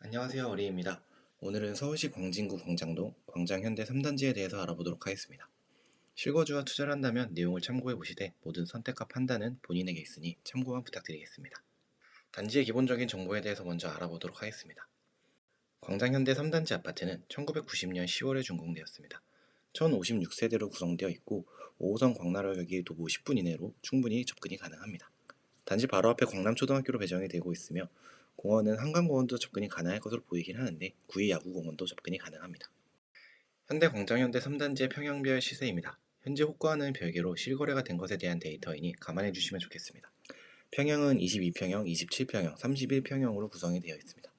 안녕하세요, 어리입니다. 오늘은 서울시 광진구 광장동 광장현대 3단지에 대해서 알아보도록 하겠습니다. 실거주와 투자를 한다면 내용을 참고해 보시되 모든 선택과 판단은 본인에게 있으니 참고만 부탁드리겠습니다. 단지의 기본적인 정보에 대해서 먼저 알아보도록 하겠습니다. 광장현대 3단지 아파트는 1990년 10월에 준공되었습니다. 1056세대로 구성되어 있고 5호선 광나라역이 도보 10분 이내로 충분히 접근이 가능합니다. 단지 바로 앞에 광남초등학교로 배정이 되고 있으며 공원은 한강공원도 접근이 가능할 것으로 보이긴 하는데 구의야구공원도 접근이 가능합니다. 현대광장현대 3단지의 평형별 시세입니다. 현재 호가와는 별개로 실거래가 된 것에 대한 데이터이니 감안해 주시면 좋겠습니다. 평형은 22평형, 27평형, 31평형으로 구성이 되어 있습니다.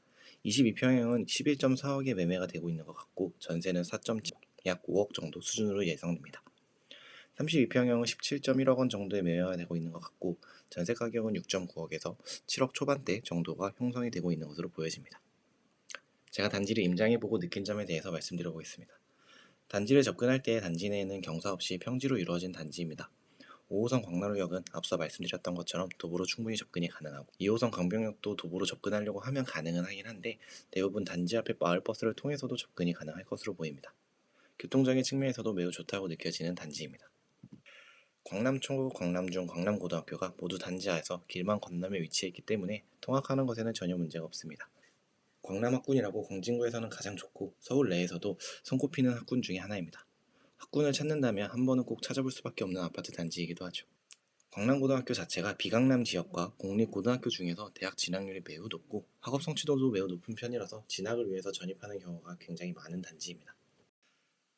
22평형은 11.4억에 매매가 되고 있는 것 같고 전세는 4.7억, 약 5억 정도 수준으로 예상됩니다. 32평형은 17.1억 원 정도의 매매가 되고 있는 것 같고 전세 가격은 6.9억에서 7억 초반대 정도가 형성이 되고 있는 것으로 보여집니다. 제가 단지를 임장해보고 느낀 점에 대해서 말씀드려보겠습니다. 단지를 접근할 때 단지 내에는 경사 없이 평지로 이루어진 단지입니다. 5호선 광나루역은 앞서 말씀드렸던 것처럼 도보로 충분히 접근이 가능하고 2호선 강병역도 도보로 접근하려고 하면 가능은 하긴 한데 대부분 단지 앞에 마을버스를 통해서도 접근이 가능할 것으로 보입니다. 교통적인 측면에서도 매우 좋다고 느껴지는 단지입니다. 광남초, 광남중, 광남고등학교가 모두 단지하에서 길만 건너며 위치해 있기 때문에 통학하는 것에는 전혀 문제가 없습니다. 광남학군이라고 광진구에서는 가장 좋고 서울 내에서도 손꼽히는 학군 중에 하나입니다. 학군을 찾는다면 한 번은 꼭 찾아볼 수밖에 없는 아파트 단지이기도 하죠. 광남고등학교 자체가 비강남 지역과 공립고등학교 중에서 대학 진학률이 매우 높고 학업 성취도도 매우 높은 편이라서 진학을 위해서 전입하는 경우가 굉장히 많은 단지입니다.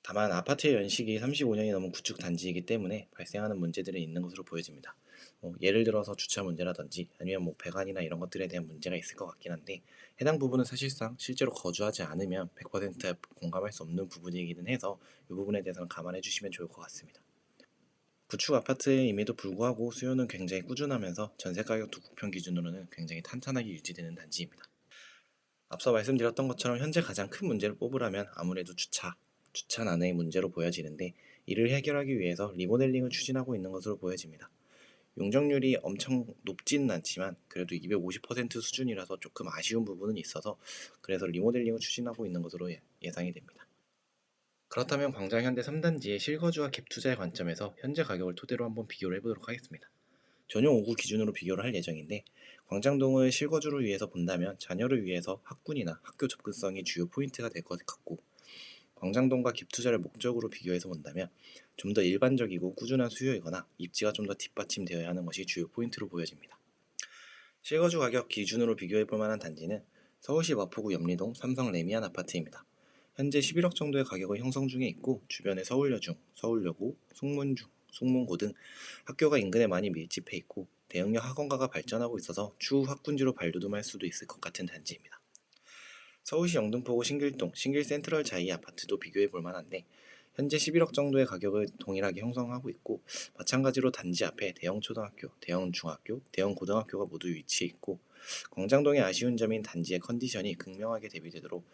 다만 아파트의 연식이 35년이 넘은 구축 단지이기 때문에 발생하는 문제들이 있는 것으로 보여집니다. 예를 들어서 주차 문제라든지 아니면 배관이나 이런 것들에 대한 문제가 있을 것 같긴 한데 해당 부분은 사실상 실제로 거주하지 않으면 100% 공감할 수 없는 부분이기는 해서 이 부분에 대해서는 감안해 주시면 좋을 것 같습니다. 구축 아파트임에도 불구하고 수요는 굉장히 꾸준하면서 전세가격도 국평 기준으로는 굉장히 탄탄하게 유지되는 단지입니다. 앞서 말씀드렸던 것처럼 현재 가장 큰 문제를 뽑으라면 아무래도 주차난의 문제로 보여지는데 이를 해결하기 위해서 리모델링을 추진하고 있는 것으로 보여집니다. 용적률이 엄청 높지는 않지만 그래도 250% 수준이라서 조금 아쉬운 부분은 있어서 그래서 리모델링을 추진하고 있는 것으로 예상이 됩니다. 그렇다면 광장현대 3단지의 실거주와 갭투자의 관점에서 현재 가격을 토대로 한번 비교를 해보도록 하겠습니다. 전용 5구 기준으로 비교를 할 예정인데 광장동을 실거주를 위해서 본다면 자녀를 위해서 학군이나 학교 접근성이 주요 포인트가 될 것 같고 광장동과 갭투자를 목적으로 비교해서 본다면 좀 더 일반적이고 꾸준한 수요이거나 입지가 좀 더 뒷받침되어야 하는 것이 주요 포인트로 보여집니다. 실거주 가격 기준으로 비교해볼 만한 단지는 서울시 마포구 염리동 삼성 레미안 아파트입니다. 현재 11억 정도의 가격을 형성 중에 있고 주변에 서울여중, 서울여고, 숙문중, 숙문고 등 학교가 인근에 많이 밀집해 있고 대형역 학원가가 발전하고 있어서 추후 학군지로 발돋움할 수도 있을 것 같은 단지입니다. 서울시 영등포구 신길동 신길센트럴 자이 아파트도 비교해 볼 만한데 현재 11억 정도의 가격을 동일하게 형성하고 있고 마찬가지로 단지 앞에 대형 초등학교, 대형 중학교, 대형 고등학교가 모두 위치해 있고 광장동의 아쉬운 점인 단지의 컨디션이 극명하게 대비되도록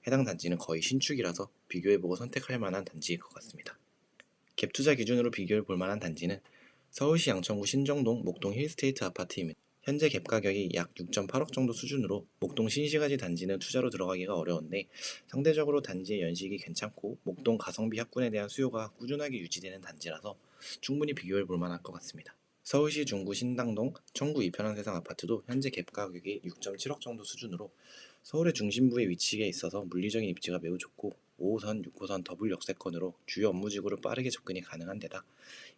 해당 단지는 거의 신축이라서 비교해보고 선택할 만한 단지일 것 같습니다. 갭투자 기준으로 비교해 볼 만한 단지는 서울시 양천구 신정동 목동 힐스테이트 아파트입니다. 현재 갭 가격이 약 6.8억 정도 수준으로 목동 신시가지 단지는 투자로 들어가기가 어려운데 상대적으로 단지의 연식이 괜찮고 목동 가성비 학군에 대한 수요가 꾸준하게 유지되는 단지라서 충분히 비교해 볼 만할 것 같습니다. 서울시 중구 신당동 청구 이편한 세상 아파트도 현재 갭 가격이 6.7억 정도 수준으로 서울의 중심부에 위치해 있어서 물리적인 입지가 매우 좋고 5호선, 6호선 더블 역세권으로 주요 업무지구로 빠르게 접근이 가능한 데다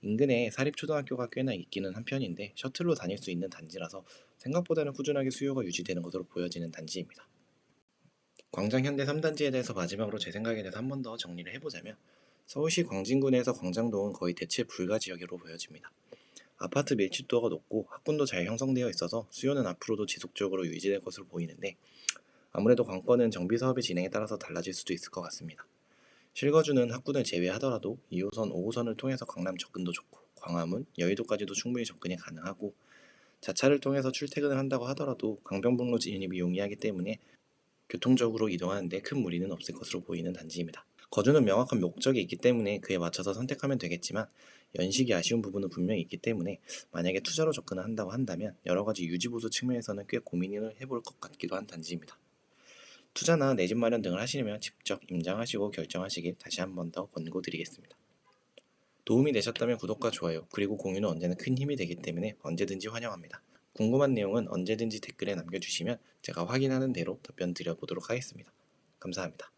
인근에 사립초등학교가 꽤나 있기는 한 편인데 셔틀로 다닐 수 있는 단지라서 생각보다는 꾸준하게 수요가 유지되는 것으로 보여지는 단지입니다. 광장 현대 3단지에 대해서 마지막으로 제 생각에 대해서 한 번 더 정리를 해보자면 서울시 광진군에서 광장동은 거의 대체 불가 지역으로 보여집니다. 아파트 밀집도가 높고 학군도 잘 형성되어 있어서 수요는 앞으로도 지속적으로 유지될 것으로 보이는데 아무래도 관건은 정비사업의 진행에 따라서 달라질 수도 있을 것 같습니다. 실거주는 학군을 제외하더라도 2호선, 5호선을 통해서 강남 접근도 좋고 광화문, 여의도까지도 충분히 접근이 가능하고 자차를 통해서 출퇴근을 한다고 하더라도 강변북로 진입이 용이하기 때문에 교통적으로 이동하는 데 큰 무리는 없을 것으로 보이는 단지입니다. 거주는 명확한 목적이 있기 때문에 그에 맞춰서 선택하면 되겠지만 연식이 아쉬운 부분은 분명히 있기 때문에 만약에 투자로 접근을 한다고 한다면 여러가지 유지보수 측면에서는 꽤 고민을 해볼 것 같기도 한 단지입니다. 투자나 내 집 마련 등을 하시려면 직접 임장하시고 결정하시길 다시 한 번 더 권고드리겠습니다. 도움이 되셨다면 구독과 좋아요, 그리고 공유는 언제나 큰 힘이 되기 때문에 언제든지 환영합니다. 궁금한 내용은 언제든지 댓글에 남겨주시면 제가 확인하는 대로 답변 드려보도록 하겠습니다. 감사합니다.